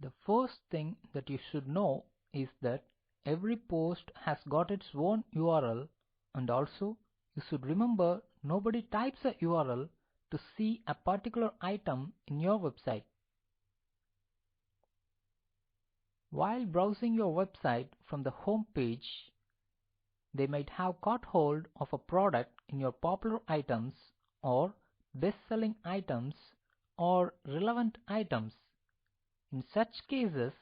The first thing that you should know is that every post has got its own URL, and also you should remember nobody types a URL to see a particular item in your website. While browsing your website from the home page, they might have caught hold of a product in your popular items or best-selling items or relevant items. In such cases,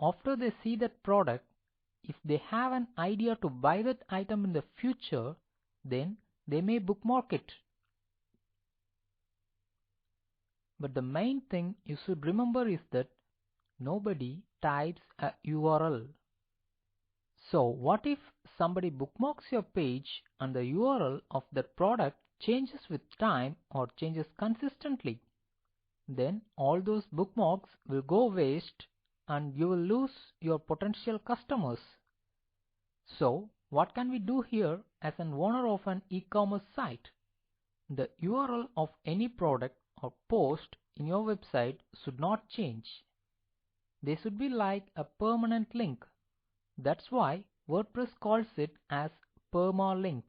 after they see that product, if they have an idea to buy that item in the future, then they may bookmark it. But the main thing you should remember is that nobody types a URL. So what if somebody bookmarks your page and the URL of that product changes with time or changes consistently? Then all those bookmarks will go waste and you will lose your potential customers. So what can we do here as an owner of an e-commerce site? The URL of any product or post in your website should not change. They should be like a permanent link. That's why WordPress calls it as Permalink.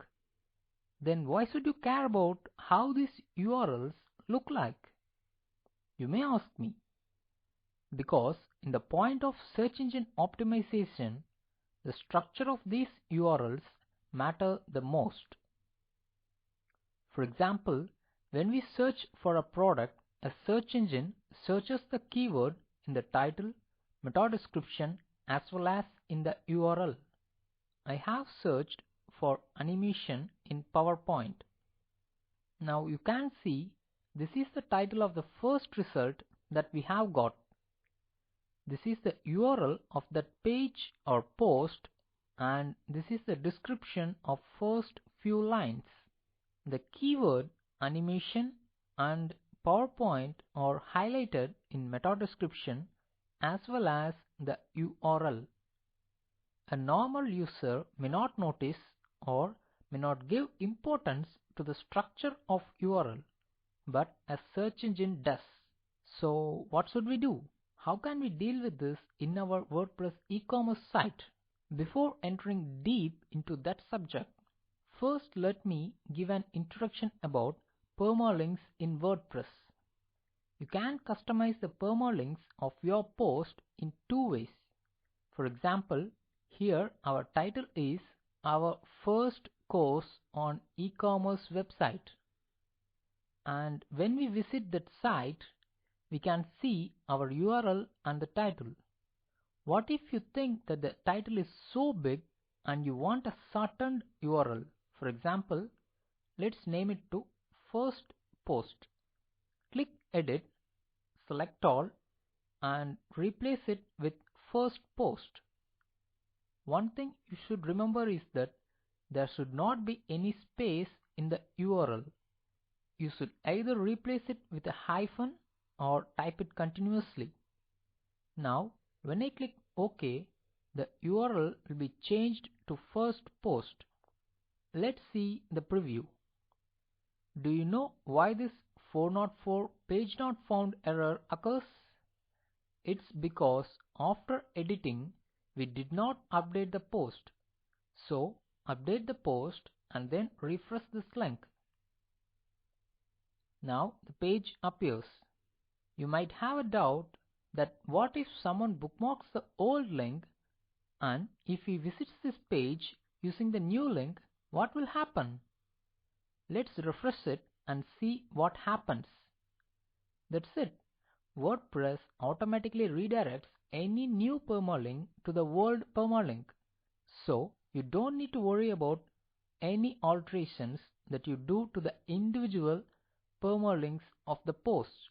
Then why should you care about how these URLs look like? You may ask me. Because in the point of search engine optimization, the structure of these URLs matter the most. For example, when we search for a product, a search engine searches the keyword in the title, meta description, as well as in the URL. I have searched for animation in PowerPoint. Now you can see this is the title of the first result that we have got. This is the URL of that page or post, and this is the description of first few lines. The keyword animation and PowerPoint are highlighted in meta description as well as the URL. A normal user may not notice or may not give importance to the structure of URL, but a search engine does. So what should we do? How can we deal with this in our WordPress e-commerce site? Before entering deep into that subject, first let me give an introduction about permalinks in WordPress. You can customize the permalinks of your post in two ways. For example, here our title is our first course on e-commerce website. And when we visit that site, we can see our URL and the title. What if you think that the title is so big and you want a shortened URL? For example, let's name it to first post. Click edit, select all, and replace it with first post. One thing you should remember is that there should not be any space in the URL. You should either replace it with a hyphen or type it continuously. Now, when I click OK, the URL will be changed to first post. Let's see the preview. Do you know why this 404 page not found error occurs? It's because after editing, we did not update the post. So, update the post and then refresh this link. Now the page appears. You might have a doubt that what if someone bookmarks the old link, and if he visits this page using the new link, what will happen? Let's refresh it and see what happens. That's it. WordPress automatically redirects any new permalink to the old permalink. So you don't need to worry about any alterations that you do to the individual permalinks of the post.